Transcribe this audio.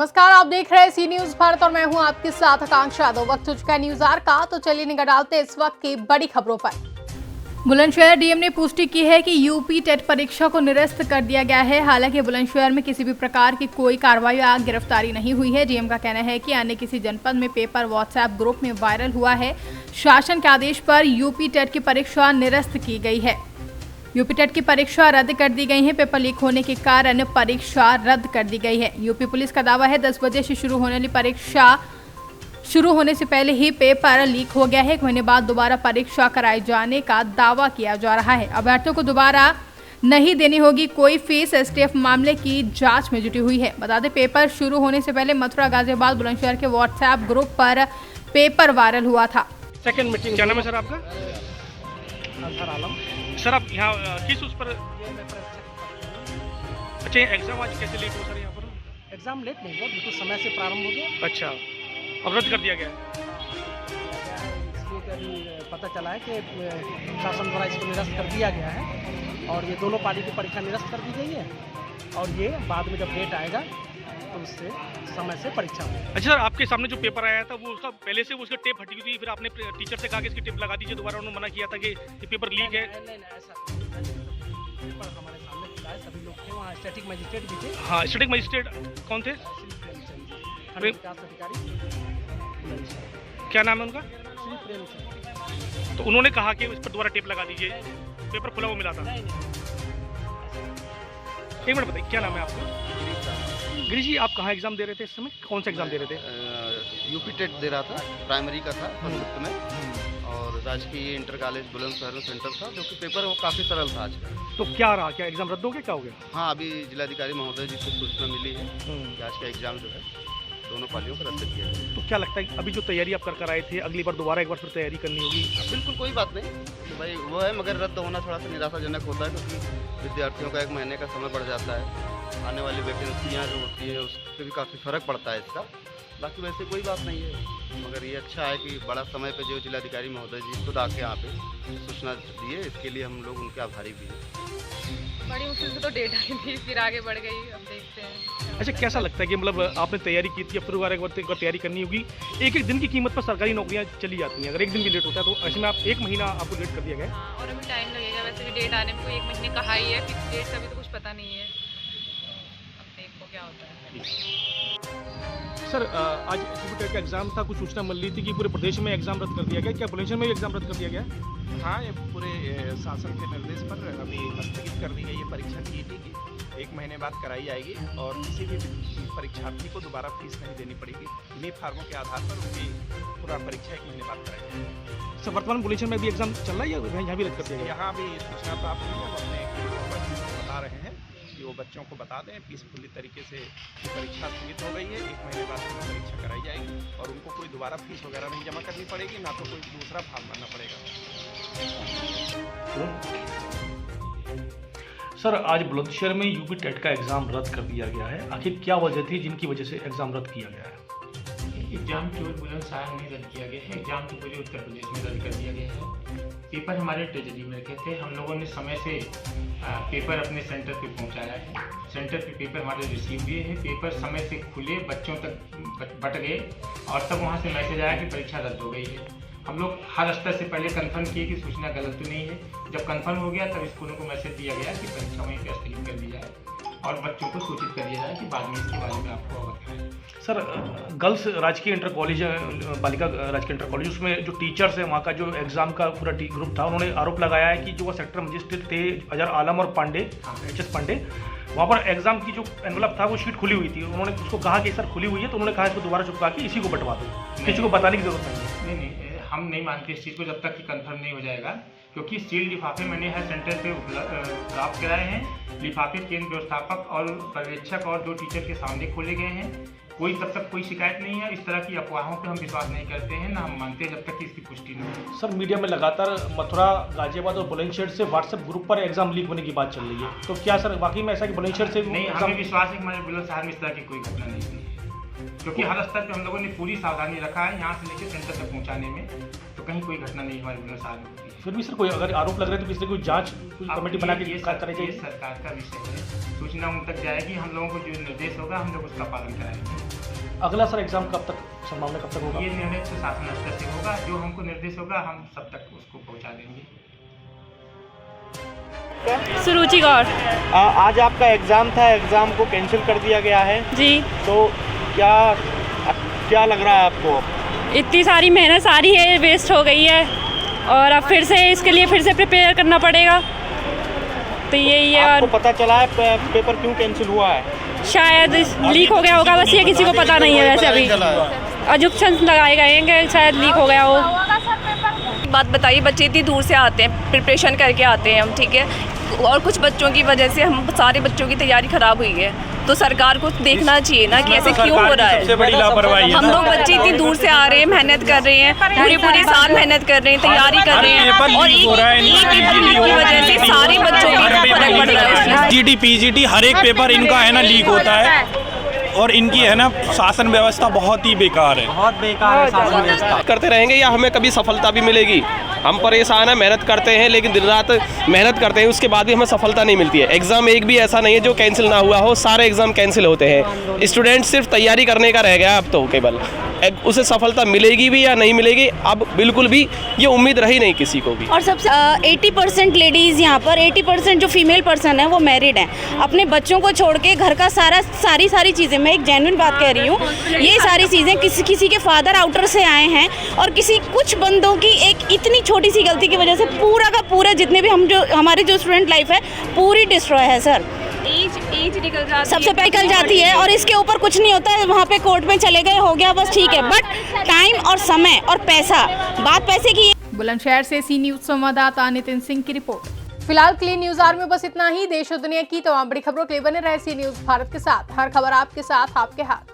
नमस्कार, आप देख रहे हैं सी न्यूज भारत और मैं हूं आपके साथ आकांक्षा। दो वक्त हो चुका है न्यूज आवर का, तो चलिए निगाह डालते हैं इस वक्त की बड़ी खबरों पर। बुलंदशहर डीएम ने पुष्टि की है कि यूपी टेट परीक्षा को निरस्त कर दिया गया है। हालांकि बुलंदशहर में किसी भी प्रकार की कोई कार्रवाई या गिरफ्तारी नहीं हुई है। डीएम का कहना है कि अन्य किसी जनपद में पेपर व्हाट्सएप ग्रुप में वायरल हुआ है। शासन के आदेश पर यूपी टेट की परीक्षा निरस्त की गई है। यूपी टेट की परीक्षा रद्द कर दी गई है। पेपर लीक होने के कारण परीक्षा रद्द कर दी गई है। यूपी पुलिस का दावा है 10 बजे से शुरू होने वाली परीक्षा शुरू होने से पहले ही पेपर लीक हो गया है। 1 महीने बाद दोबारा परीक्षा कराए जाने का दावा किया जा रहा है। अभ्यर्थियों को दोबारा नहीं देनी होगी कोई फीस। एसटीएफ मामले की जांच में जुटी हुई है। बता दें, पेपर शुरू होने से पहले मथुरा, गाजियाबाद, बुलंदशहर के व्हाट्सएप ग्रुप पर पेपर वायरल हुआ था। सेकंड मीटिंग क्या नाम है सर आपका? सर आप यहाँ किस उस पर? अच्छा, एग्जाम आज कैसे लेट हो सर यहाँ पर? एग्जाम लेट नहीं हुआ, बिल्कुल समय से प्रारंभ हो गया। अच्छा, अब रद्द कर दिया गया है। इसलिए कि अभी पता चला है कि शासन द्वारा इसको निरस्त कर दिया गया है और ये दोनों पार्टी की परीक्षा निरस्त कर दी गई है और ये बाद में जब डेट आएगा तो उससे समय से परीक्षा होगी। अच्छा सर, आपके सामने जो पेपर आया था वो उसका पहले से उसका टेप हटी हुई थी, फिर आपने टीचर से कहा कि इसकी टेप लगा दीजिए दोबारा, उन्होंने मना किया था कि ये पेपर लीक है। नहीं, ऐसा पेपर हमारे सामने खुला है, सभी लोग थे वहाँ, स्टैटिक मजिस्ट्रेट भी थे। हाँ, स्टैटिक मजिस्ट्रेट कौन थे? खंड विकास अधिकारी, क्या नाम है उनका? श्री प्रेमचंद। तो उन्होंने कहा कि इस पर दोबारा टेप लगा दीजिए, पेपर खुला हुआ मिला था। एक मिनट बताइए, क्या नाम है आपका? गिरीश जी, आप कहाँ एग्जाम दे रहे थे इस समय? कौन सा एग्जाम दे रहे थे? यूपी टेट दे रहा था, प्राइमरी का था संयुक्त में, और राजकीय इंटर कॉलेज बुलंदशहर में सेंटर था, जो कि पेपर वो काफ़ी सरल था आज का। तो क्या रहा, क्या एग्जाम रद्द हो गया, क्या हो गया? हाँ, अभी जिलाधिकारी महोदय जी से सूचना मिली है कि आज का एग्जाम जो है दोनों पालियों को रद्द किया गया। तो क्या लगता है अभी जो तैयारी आप कर आए थे, अगली बार दोबारा एक बार फिर तैयारी करनी होगी? बिल्कुल कोई बात नहीं तो भाई वो है, मगर रद्द होना थोड़ा सा निराशाजनक होता है क्योंकि विद्यार्थियों का 1 महीने का समय बढ़ जाता है। आने वाली वैकेंसियाँ जो होती है उस पर भी काफ़ी फ़र्क पड़ता है इसका। बाकी वैसे कोई बात नहीं है, मगर ये अच्छा है कि बड़ा समय पे जो जिलाधिकारी महोदय जी खुद आके यहाँ पे सूचना दिए, इसके लिए हम लोग उनके आभारी भी हैं। बड़ी मुश्किल से तो डेट आई थी, फिर आगे बढ़ गई, अब देखते हैं। अच्छा, कैसा लगता है कि मतलब आपने तैयारी की थी, फिर दोबारा एक बार तैयारी करनी होगी? एक दिन की कीमत पर सरकारी नौकरियां चली जाती हैं, अगर एक दिन भी लेट होता है तो ऐसे में आप 1 महीना आपको लेट कर दिया गया। हाँ, और अभी टाइम लगेगा, वैसे भी डेट आने में कोई 1 महीने कहा ही है, फिक्स डेट का भी तो कुछ पता नहीं है। अब देखो क्या होता है। सर, आज यूपी टेट का एग्जाम था, कुछ सूचना मिल रही थी कि पूरे प्रदेश में एग्जाम रद्द कर दिया गया, क्या बुलंदशहर में भी एग्जाम रद्द कर दिया गया? हाँ, ये पूरे शासन के निर्देश पर अभी स्थगित कर दी गई है परीक्षा टीईटी की। 1 महीने बाद कराई जाएगी और किसी भी परीक्षार्थी को दोबारा फीस नहीं देनी पड़ेगी। इन्हीं फार्मों के आधार पर उनकी पूरा परीक्षा 1 महीने बाद कराई जाएगी। सर, वर्तमान बुलंदशहर में भी एग्जाम चल रहा है या यहाँ भी रद्द कर दिया गया? यहाँ भी सूचना प्राप्त हुई है, हम अपने बच्चों को बता रहे हैं कि वो बच्चों को बता दें पीसफुली तरीके से परीक्षा स्थगित हो गई है। 1 महीने बाद परीक्षा कराई जाएगी और उनको कोई दोबारा फीस वगैरह नहीं जमा करनी पड़ेगी, ना तो कोई दूसरा फॉर्म भरना पड़ेगा। सर, आज बुलंदशहर में यूपी टेट का एग्जाम रद्द कर दिया गया है, आखिर क्या वजह थी जिनकी वजह से एग्जाम रद्द किया गया है? एग्जाम केवल बुलंदशहर में रद्द किया गया है, एग्जाम तो पूरे उत्तर प्रदेश में रद्द कर दिया गया है। पेपर हमारे ट्रेजरी में रखे थे, हम लोगों ने समय से पेपर अपने सेंटर पे पहुंचाया है। सेंटर पे पेपर हमारे रिसीव हुए हैं, पेपर समय से खुले, बच्चों तक बट गए और तब वहाँ से मैसेज आया कि परीक्षा रद्द हो गई है। हम लोग हर स्तर से पहले कंफर्म किए कि सूचना गलत तो नहीं है। जब कंफर्म हो गया तब स्कूलों को मैसेज दिया गया कि परीक्षा वहीं पर स्थगित कर दी जाए और बच्चों को सूचित कर दिया जाए कि बाद में इसके बारे में आपको अवगत कराएं। सर, गर्ल्स राजकीय इंटर कॉलेज, बालिका राजकीय इंटर कॉलेज, उसमें जो टीचर्स है, वहाँ का जो एग्जाम का पूरा ग्रुप था, उन्होंने आरोप लगाया है कि जो वो सेक्टर मजिस्ट्रेट थे अजहर आलम और पांडे, HS पांडे, वहाँ पर एग्जाम की जो एनवलप था वो शीट खुली हुई थी। उन्होंने उसको कहा कि सर खुली हुई है, तो उन्होंने कहा इसको दोबारा चुपका के इसी को बंटवा दो, किसी को बताने की जरूरत नहीं है। नहीं, हम नहीं मानते इस चीज़ को जब तक कि कंफर्म नहीं हो जाएगा, क्योंकि सील लिफाफे मैंने हर सेंटर पे प्राप्त कराए हैं। लिफाफे केंद्र व्यवस्थापक और पर्यवेक्षक और जो टीचर के सामने खोले गए हैं। कोई तब तक कोई शिकायत नहीं है। इस तरह की अफवाहों पे हम विश्वास नहीं करते हैं, ना हम मानते हैं जब तक कि इसकी पुष्टि नहीं हो। सर, मीडिया में लगातार मथुरा, गाजियाबाद और बुलंदशहर से व्हाट्सएप ग्रुप पर एग्जाम लीक होने की बात चल रही है, तो क्या सर वाकई में ऐसा कि बुलंदशहर से नहीं, हमें विश्वास है कि हमारे बुलंदशहर में इस तरह की कोई घटना नहीं हुई है, क्योंकि हर स्तर पर हम लोगों ने पूरी सावधानी रखा है यहाँ से लेकर सेंटर तक पहुँचाने में, तो कहीं कोई घटना नहीं हमारे बुलंदशहर में होती है। फिर भी सर कोई अगर आरोप लग रहे हैं तो किसी कोई जांच कमेटी बना के कराई ये जाएगी। सरकार का विषय है, सूचना उन तक जाएगी, हम लोगों को जो निर्देश होगा हम लोग उसका पालन कराएंगे। अगला सर एग्जाम कब तक संभावना कब तक होगा? ये निर्णय तो शासन स्तर से होगा, जो हमको निर्देश होगा हम सब तक उसको पहुंचा देंगे। सुरुचि गौर। आज आपका एग्ज़ाम था, एग्ज़ाम को कैंसिल कर दिया गया है, जी। तो क्या लग रहा है आपको? इतनी सारी मेहनत सारी है वेस्ट हो गई है और अब फिर से इसके लिए फिर से प्रिपेयर करना पड़ेगा, तो यही है। आपको और पता चला है पेपर क्यों कैंसिल हुआ है? शायद लीक हो गया होगा, बस ये किसी को पता नहीं है। वैसे अभी ऑब्जेक्शन लगाए गए हैं कि शायद लीक हो गया हो। बात बताइए, बच्चे इतनी दूर से आते हैं, प्रिपरेशन करके आते हैं हम, ठीक है, और कुछ बच्चों की वजह से हम सारे बच्चों की तैयारी खराब हुई है, तो सरकार को देखना चाहिए ना कि ऐसे क्यों हो रहा है। सबसे बड़ी लापरवाही है। हम लोग बच्चे इतनी दूर से आ रहे हैं, मेहनत कर रहे हैं, पूरी साल मेहनत कर रहे हैं, तैयारी कर रहे हैं, और एक पेपर की वजह से सारे बच्चों की फर्क पड़ रहा है। जीटी पीजीटी हर एक पेपर इनका है ना लीक होता है, और इनकी है ना शासन व्यवस्था बहुत ही बेकार है, बहुत बेकार है शासन व्यवस्था। करते रहेंगे या हमें कभी सफलता भी मिलेगी? हम परेशान हैं, मेहनत करते हैं, लेकिन दिन रात मेहनत करते हैं, उसके बाद भी हमें सफलता नहीं मिलती है। एग्ज़ाम एक भी ऐसा नहीं है जो कैंसिल ना हुआ हो, सारे एग्ज़ाम कैंसिल होते हैं। स्टूडेंट सिर्फ तैयारी करने का रह गया अब तो केवल, उसे सफलता मिलेगी भी या नहीं मिलेगी अब बिल्कुल भी ये उम्मीद रही नहीं किसी को भी। और सबसे 80% लेडीज़ यहाँ पर 80% जो फीमेल पर्सन है वो मैरिड हैं। अपने बच्चों को छोड़ के घर का सारी चीज़ें, मैं एक जेन्युइन बात कह रही हूँ, ये सारी चीज़ें किसी के फादर आउटर से आए हैं, और कुछ बंदों की एक इतनी छोटी सी गलती की वजह से पूरा का पूरा जितने भी हमारी जो स्टूडेंट लाइफ है पूरी डिस्ट्रॉय है सर। एज निकल जाती है, सबसे पहले निकल जाती है, और इसके ऊपर कुछ नहीं होता है। वहाँ पे कोर्ट में चले गए, हो गया, बस ठीक है, बट टाइम और समय और पैसा, बात पैसे की। बुलंदशहर से सी न्यूज संवाददाता नितिन सिंह की रिपोर्ट। फिलहाल क्लीन न्यूज आवर में बस इतना ही। देश और दुनिया की तमाम बड़ी खबरों के लिए बने रहे सी न्यूज भारत के साथ। हर खबर आपके साथ, आपके हाथ।